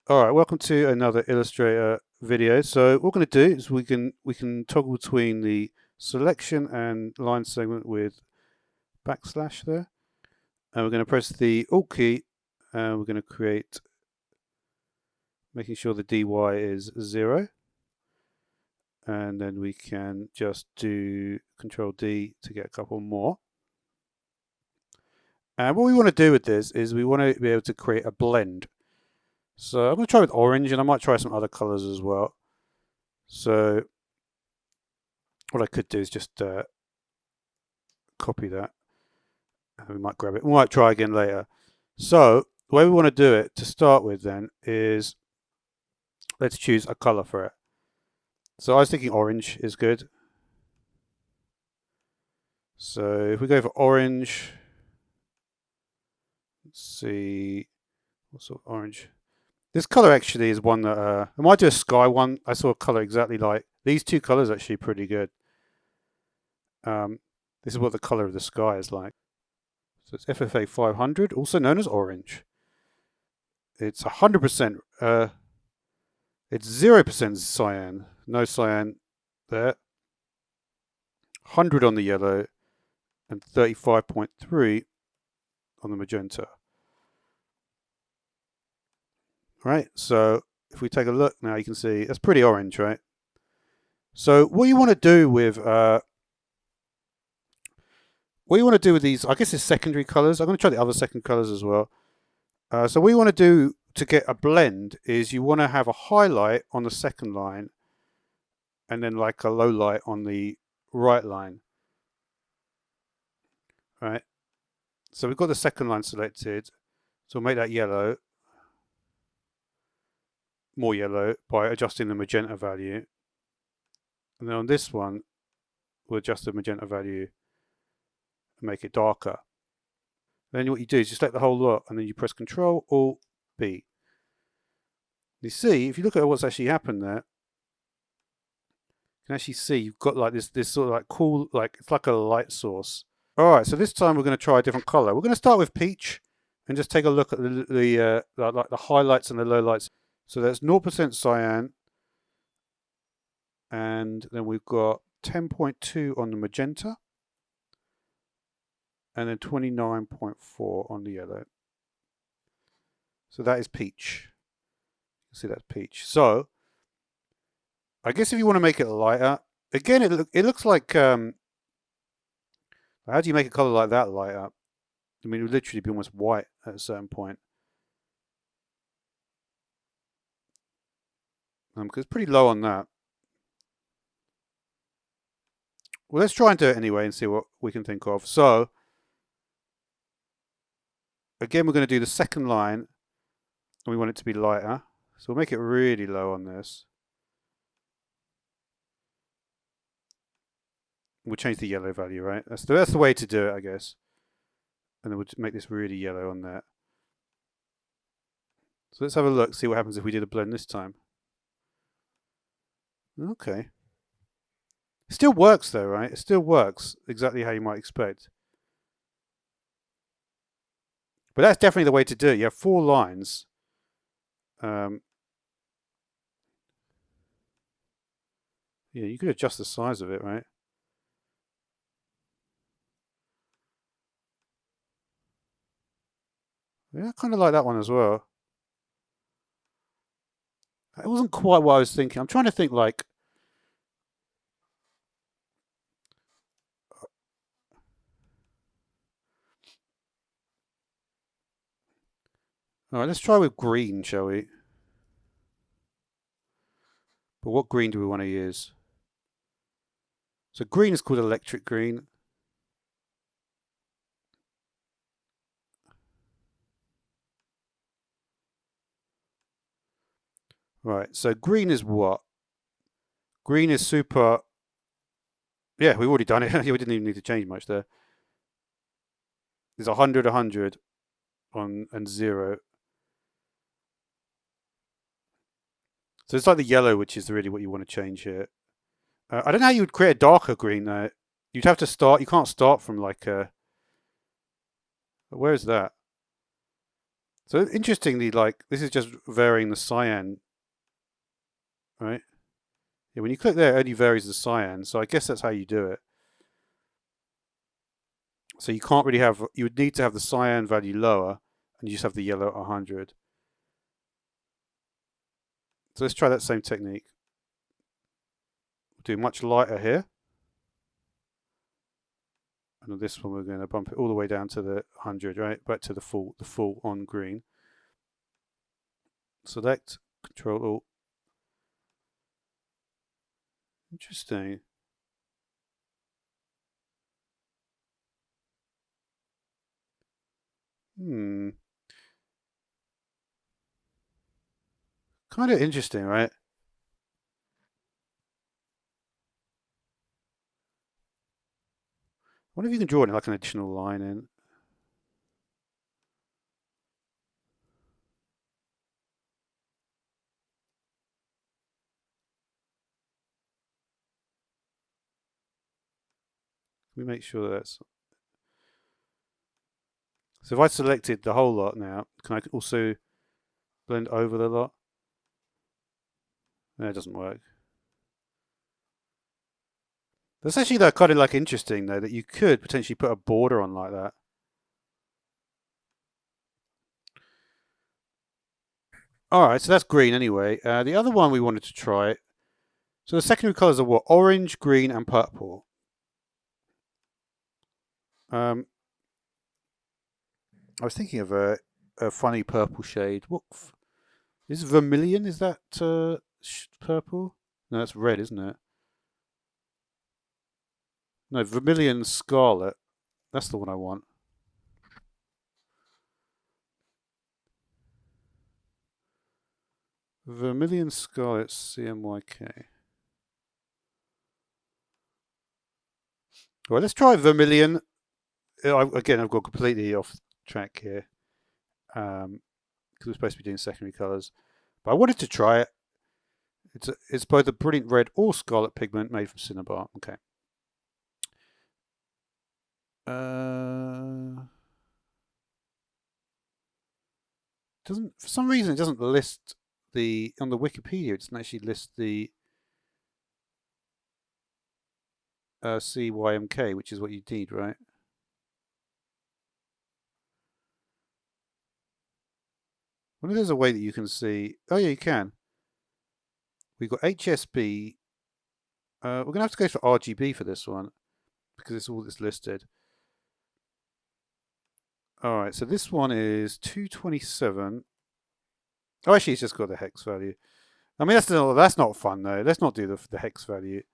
All right, welcome to another Illustrator video. So what we're going to do is we can toggle between the selection and line segment with backslash there, and we're going to press the Alt key, and we're going to create, making sure the dy is 0, and then we can just do Control D to get a couple more. And what we want to do with this is we want to be able to create a blend. So I'm going to try with orange, and I might try some other colors as well. So what I could do is just copy that, and we might grab it. We might try again later. So the way we want to do it to start with then is let's choose a color for it. So I was thinking orange is good. So if we go for orange, let's see what sort of orange. This color actually is one that I might do a sky one. I saw a color exactly like these two colors, actually pretty good. This is what the color of the sky is like. So it's FFA 500, also known as orange. It's 100%. It's 0% cyan. No cyan there. 100 on the yellow and 35.3 on the magenta. Right, so if we take a look now, you can see that's pretty orange, right? So what you want to do with these, I guess, is secondary colors. I'm going to try the other second colors as well. So what you want to do to get a blend is you want to have a highlight on the second line and then like a low light on the right line. Right. So we've got the second line selected. So we'll make that yellow, more yellow, by adjusting the magenta value. And then on this one, we'll adjust the magenta value and make it darker. Then what you do is you select the whole lot and then you press Control Alt B. You see, if you look at what's actually happened there, you can actually see you've got like this sort of like cool, like it's like a light source. All right, so this time we're going to try a different color. We're going to start with peach and just take a look at the highlights and the lowlights. So that's 0% cyan, and then we've got 10.2 on the magenta, and then 29.4 on the yellow. So that is peach. You can see that's peach. So I guess if you want to make it lighter, again, it looks like how do you make a color like that light up? I mean, it would literally be almost white at a certain point. Because it's pretty low on that. Well, let's try and do it anyway and see what we can think of. So, again, we're going to do the second line, and we want it to be lighter. So we'll make it really low on this. We'll change the yellow value, right? That's the way to do it, I guess. And then we'll make this really yellow on that. So let's have a look, see what happens if we do the blend this time. Okay. It still works though, right? It still works exactly how you might expect. But that's definitely the way to do it. You have 4 lines. Yeah, you could adjust the size of it, right? Yeah, I kind of like that one as well. It wasn't quite what I was thinking. I'm trying to think like, all right, let's try with green, shall we? But what green do we want to use? So green is called electric green. Right, so green is what? Green is super. Yeah, we've already done it. We didn't even need to change much there. There's 100, 100 on and 0. So it's like the yellow, which is really what you want to change here. I don't know how you would create a darker green though. You'd have to start. You can't start from like a. Where is that? So interestingly, like this is just varying the cyan, right? Yeah, when you click there, it only varies the cyan. So I guess that's how you do it. So you can't really have, you would need to have the cyan value lower and you just have the yellow at 100. So let's try that same technique. We'll do much lighter here. And on this one, we're going to bump it all the way down to the 100, right? Back to the full on green. Select, Control Alt. Interesting. Kind of interesting, right? I wonder if you can draw like an additional line in. Let me make sure that's. So if I selected the whole lot now, can I also blend over the lot? No, it doesn't work. That's actually like kind of like interesting though that you could potentially put a border on like that. All right, so that's green anyway. The other one we wanted to try. So the secondary colors are what? Orange, green, and purple. I was thinking of a funny purple shade. What is vermilion? Is that purple? No, that's red, isn't it? No, vermilion scarlet. That's the one I want. Vermilion scarlet CMYK. Well, let's try vermilion. Again, I've got completely off track here because we're supposed to be doing secondary colors. But I wanted to try it. It's both a brilliant red or scarlet pigment made from cinnabar. Okay. Doesn't for some reason it doesn't list the on the Wikipedia. It doesn't actually list the CYMK, which is what you need, right? I wonder if there's a way that you can see. Oh yeah, you can. We've got HSB. We're gonna have to go for RGB for this one because it's all that's listed. All right, so this one is 227. Oh, actually, it's just got the hex value. I mean, that's not fun though. Let's not do the hex value.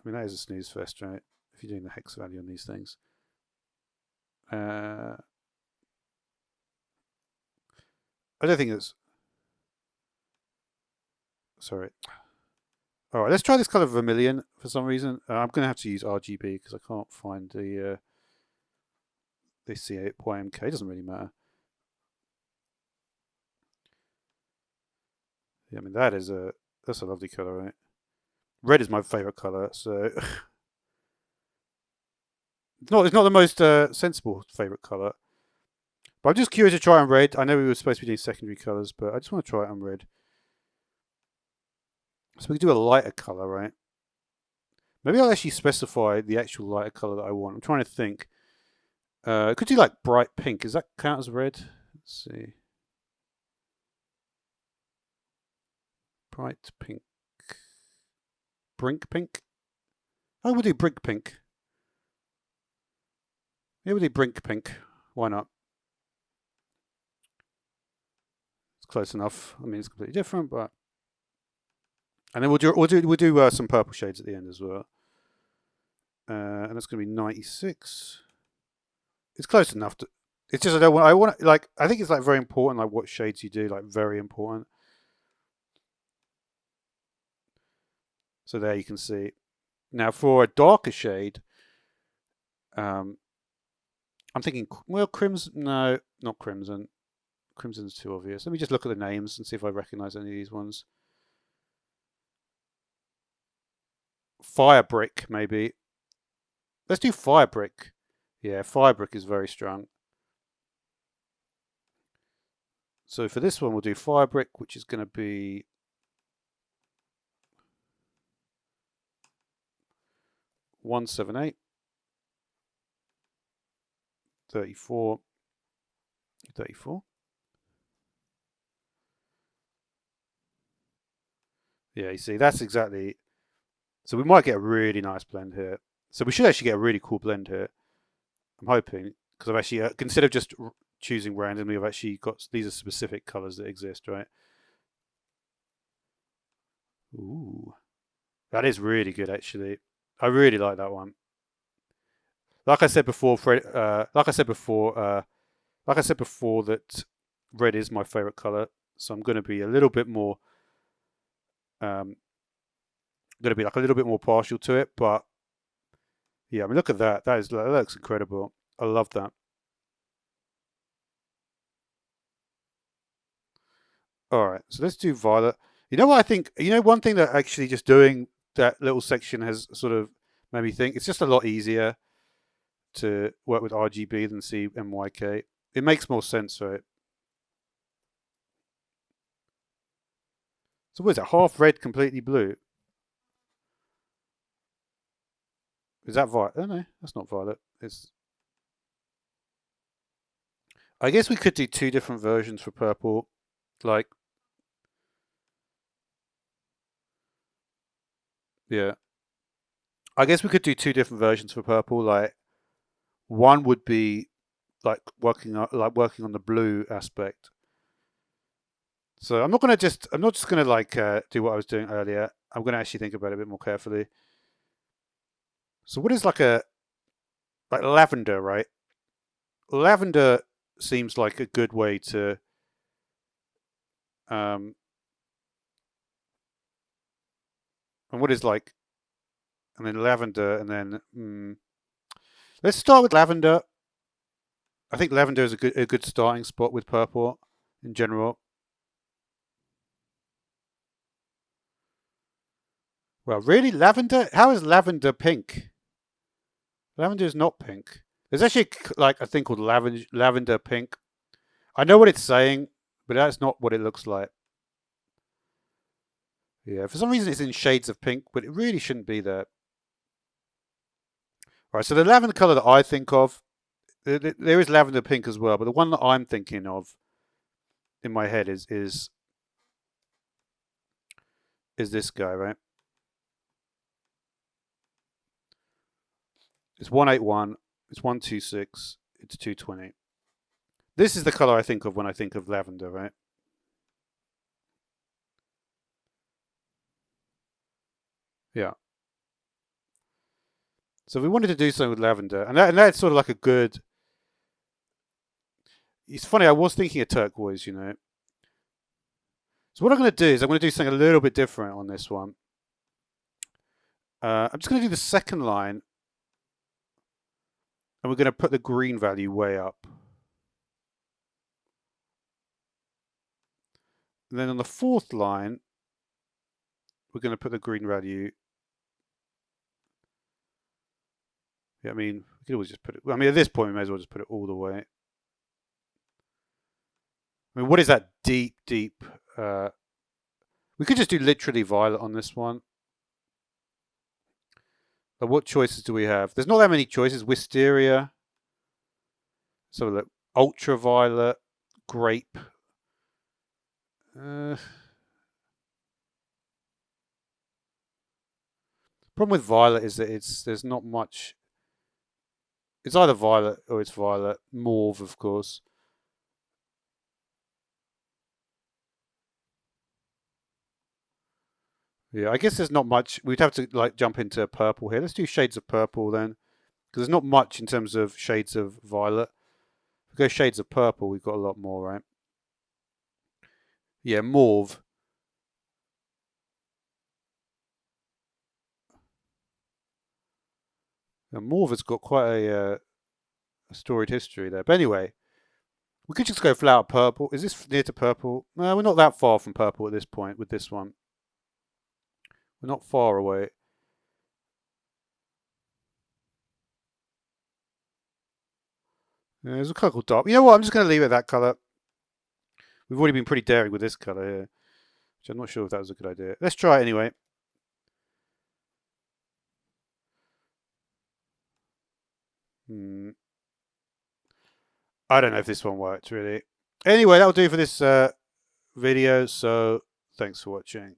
I mean, that is a snooze fest, right? If you're doing the hex value on these things. I don't think it's. Sorry. All right, let's try this color vermilion for some reason. I'm going to have to use RGB because I can't find the CYMK. It doesn't really matter. Yeah, I mean that's a lovely color, right? Red is my favorite color, so it's not the most sensible favorite color. But I'm just curious to try on red. I know we were supposed to be doing secondary colors, but I just want to try it on red. So we can do a lighter color, right? Maybe I'll actually specify the actual lighter color that I want. I'm trying to think. Could do like bright pink. Does that count as red? Let's see. Bright pink. Brink pink? Oh, we'll do brink pink. Yeah, we'll do brink pink. Why not? It's close enough. I mean, it's completely different, but and then we'll do some purple shades at the end as well. And that's going to be 96. It's close enough to. It's just I want like I think it's like very important like what shades you do, like very important. So there you can see. Now for a darker shade, I'm thinking well crimson. No, not crimson. Crimson's too obvious. Let me just look at the names and see if I recognize any of these ones. Fire brick, maybe. Let's do fire brick. Yeah, fire brick is very strong. So for this one, we'll do fabric, which is going to be 178, 34, 34. Yeah, you see, that's exactly. So we might get a really nice blend here. So we should actually get a really cool blend here. I'm hoping, because I've actually, instead of just choosing randomly, I've actually got, these are specific colors that exist, right? Ooh, that is really good, actually. I really like that one. Like I said before, like I said before, that red is my favorite color. So I'm going to be a little bit more, going to be like a little bit more partial to it. But yeah, I mean, look at that. That looks incredible. I love that. All right, so let's do violet. You know what I think? You know, one thing that actually just doing that little section has sort of made me think it's just a lot easier to work with RGB than CMYK. It makes more sense, right? So what is it? Half red, completely blue. Is that violet? Oh no, that's not violet. It's. I guess we could do two different versions for purple. Like, yeah. I guess we could do two different versions for purple. Like, one would be like working on the blue aspect. So I'm not just gonna like do what I was doing earlier. I'm gonna actually think about it a bit more carefully. So what is like lavender, right? Lavender seems like a good way to um and what is like and then lavender and then let's start with lavender. I think lavender is a good starting spot with purple in general. Well, really, lavender? How is lavender pink? Lavender is not pink. There's actually like a thing called lavender pink. I know what it's saying, but that's not what it looks like. Yeah, for some reason it's in shades of pink, but it really shouldn't be there. All right, so the lavender color that I think of, there is lavender pink as well, but the one that I'm thinking of in my head is this guy, right? It's 181, it's 126, it's 220. This is the color I think of when I think of lavender, right? Yeah. So we wanted to do something with lavender, and that's sort of like a good. It's funny. I was thinking of turquoise, you know. So what I'm going to do is I'm going to do something a little bit different on this one. I'm just going to do the second line, and we're going to put the green value way up. And then on the fourth line, we're going to put the green value. Yeah, I mean, we could always just put it. I mean, at this point, we may as well just put it all the way. I mean, what is that deep, deep? We could just do literally violet on this one. But what choices do we have? There's not that many choices. Wisteria. So look, ultraviolet, grape. Uh, problem with violet is that there's not much. It's either violet or it's violet. Mauve, of course. Yeah, I guess there's not much. We'd have to like jump into purple here. Let's do shades of purple then, because there's not much in terms of shades of violet. If we go shades of purple, we've got a lot more, right? Yeah, mauve. And mauve has got quite a storied history there. But anyway, we could just go flower purple. Is this near to purple? No, we're not that far from purple at this point with this one. We're not far away. There's a colour called dark. You know what? I'm just going to leave it that colour. We've already been pretty daring with this colour here, which I'm not sure if that was a good idea. Let's try it anyway. I don't know if this one worked really. Anyway, that'll do for this video, so thanks for watching.